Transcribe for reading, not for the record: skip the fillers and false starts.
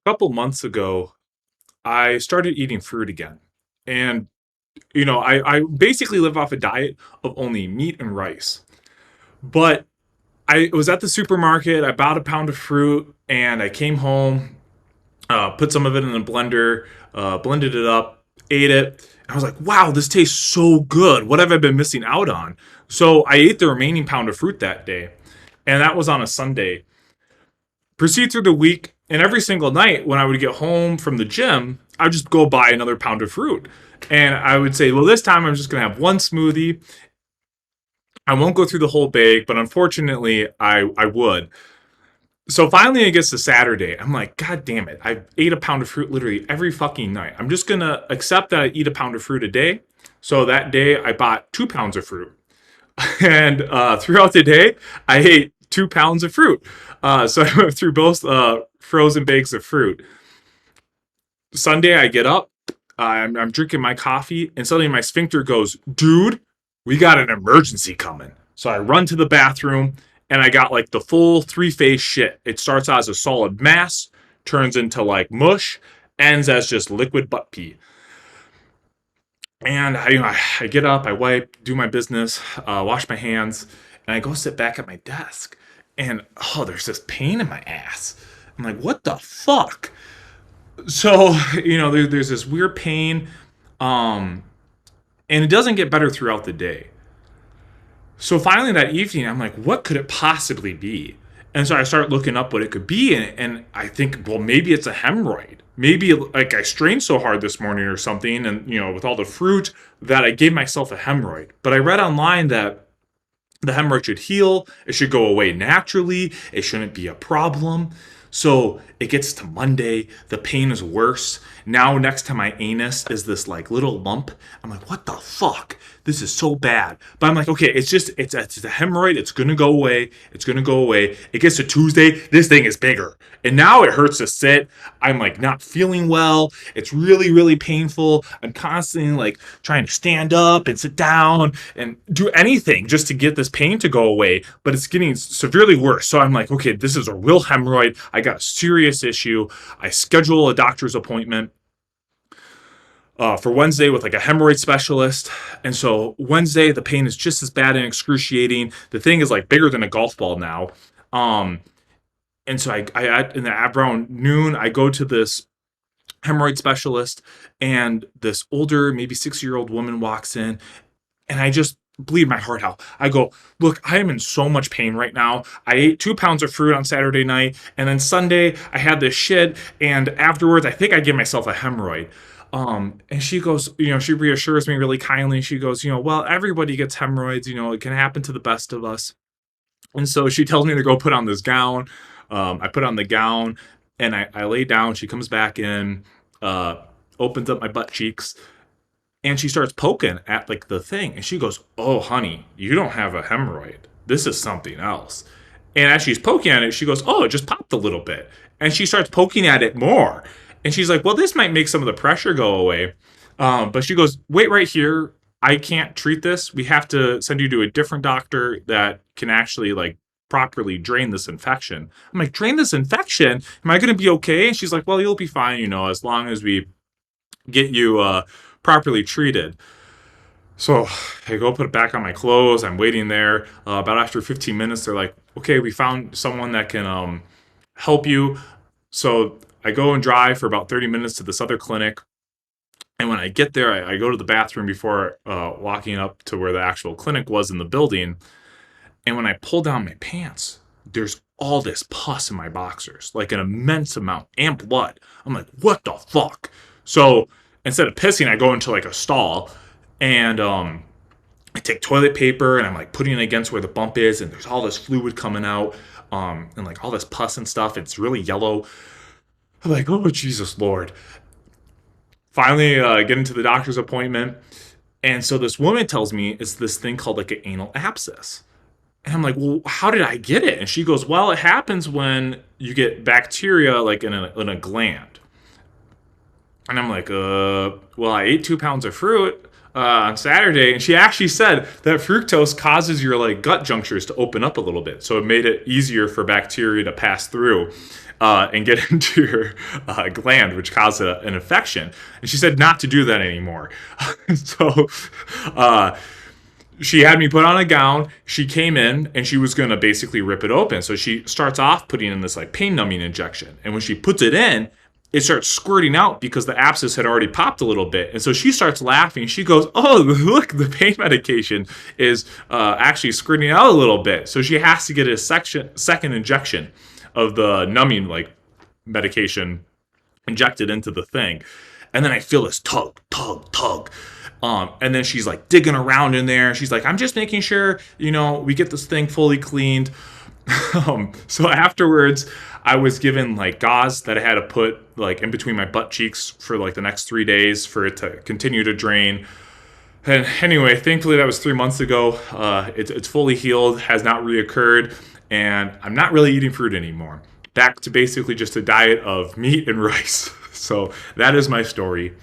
couple months ago, I started eating fruit again. And, I basically live off a diet of only meat and rice. But I was at the supermarket, I bought a pound of fruit, and I came home, put some of it in a blender, blended it up, ate it. I was like, wow, this tastes so good. What have I been missing out on? So I ate the remaining pound of fruit that day. And that was on a Sunday. Proceed through the week, and every single night when I would get home from the gym, I'd just go buy another pound of fruit. And I would say, well, this time I'm just going to have one smoothie. I won't go through the whole bag, but unfortunately, I would. So finally, it gets to Saturday. I'm like, God damn it. I ate a pound of fruit literally every fucking night. I'm just going to accept that I eat a pound of fruit a day. So that day, I bought 2 pounds of fruit. And throughout the day, I ate 2 pounds of fruit. So I went through both frozen bags of fruit. Sunday, I get up, I'm drinking my coffee, and suddenly my sphincter goes, dude, we got an emergency coming. So I run to the bathroom, and I got like the full three-phase shit. It starts out as a solid mass, turns into like mush, ends as just liquid butt pee. And I get up, I wipe, do my business, wash my hands, and I go sit back at my desk. And oh, there's this pain in my ass. I'm like, what the fuck? So, there's this weird pain, um, and it doesn't get better throughout the day. So finally that evening, I'm like, what could it possibly be? And so I start looking up what it could be, and I think, well, maybe it's a hemorrhoid. Maybe like I strained so hard this morning or something, and with all the fruit that I gave myself a hemorrhoid. But I read online that the hemorrhoid should heal, it should go away naturally, it shouldn't be a problem. So it gets to Monday, the pain is worse. Now next to my anus is this like little lump. I'm like, what the fuck? This is so bad. But I'm like, okay, it's a hemorrhoid. It's gonna go away. It's gonna go away. It gets to Tuesday. This thing is bigger, and now it hurts to sit. I'm like not feeling well. It's really, really painful. I'm constantly like trying to stand up and sit down and do anything just to get this pain to go away. But it's getting severely worse. So I'm like, okay, this is a real hemorrhoid. I got a serious issue. I schedule a doctor's appointment for Wednesday with like a hemorrhoid specialist. And so Wednesday, the pain is just as bad and excruciating. The thing is like bigger than a golf ball now. Um, and so around noon, I go to this hemorrhoid specialist, and this older, maybe 6-year-old woman walks in, and I just bleed my heart out. I go, look, I am in so much pain right now. I ate 2 pounds of fruit on Saturday night, and then Sunday I had this shit, and afterwards I think I gave myself a hemorrhoid. And she goes, she reassures me really kindly. She goes, well, everybody gets hemorrhoids, it can happen to the best of us. And so she tells me to go put on this gown. I put on the gown, and I lay down. She comes back in, uh, opens up my butt cheeks, and she starts poking at like the thing. And she goes, oh, honey, you don't have a hemorrhoid. This is something else. And as she's poking at it, she goes, oh, it just popped a little bit. And she starts poking at it more. And she's like, well, this might make some of the pressure go away. But she goes, wait right here. I can't treat this. We have to send you to a different doctor that can actually like properly drain this infection. I'm like, drain this infection? Am I going to be okay? And she's like, well, you'll be fine, as long as we get you properly treated. So I go put it back on my clothes. I'm waiting there. About after 15 minutes, they're like, okay, we found someone that can help you. So I go and drive for about 30 minutes to this other clinic. And when I get there, I go to the bathroom before walking up to where the actual clinic was in the building. And when I pull down my pants, there's all this pus in my boxers, like an immense amount, and blood. I'm like, what the fuck? So instead of pissing, I go into like a stall, and I take toilet paper, and I'm like putting it against where the bump is, and there's all this fluid coming out, and like all this pus and stuff. It's really yellow. I'm like, oh, Jesus Lord. Finally, get into the doctor's appointment. And so this woman tells me it's this thing called like an anal abscess. And I'm like, well, how did I get it? And she goes, well, it happens when you get bacteria like in a gland. And I'm like, well, I ate 2 pounds of fruit. on Saturday, and she actually said that fructose causes your like gut junctures to open up a little bit, so it made it easier for bacteria to pass through and get into your gland, which caused an infection. And she said not to do that anymore. So she had me put on a gown. She came in and she was going to basically rip it open. So she starts off putting in this like pain numbing injection. And when she puts it in, it starts squirting out because the abscess had already popped a little bit. And so she starts laughing. She goes, "Oh, look, the pain medication is actually squirting out a little bit." So she has to get a second injection of the numbing like medication injected into the thing. And then I feel this tug, tug, tug. And then she's like digging around in there. She's like, "I'm just making sure, we get this thing fully cleaned." So afterwards, I was given like gauze that I had to put like in between my butt cheeks for like the next 3 days for it to continue to drain. And anyway, thankfully that was 3 months ago. It's fully healed, has not reoccurred, and I'm not really eating fruit anymore. Back to basically just a diet of meat and rice. So that is my story.